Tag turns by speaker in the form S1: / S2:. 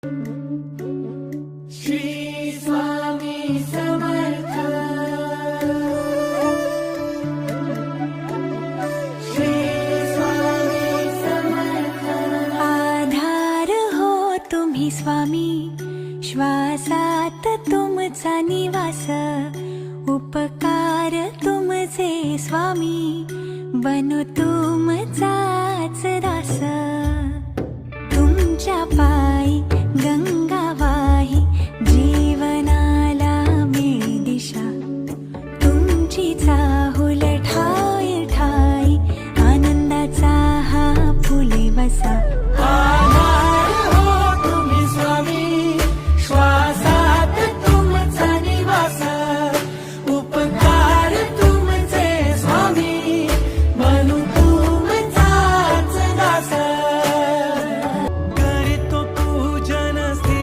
S1: श्री स्वामी समर्थ, श्री स्वामी समर्थ।
S2: आधार हो तुम्ही स्वामी, श्वासात तुमचा निवास, उपकार तुमचे स्वामी, बनू तुमचाच दास। तुमच्या पायी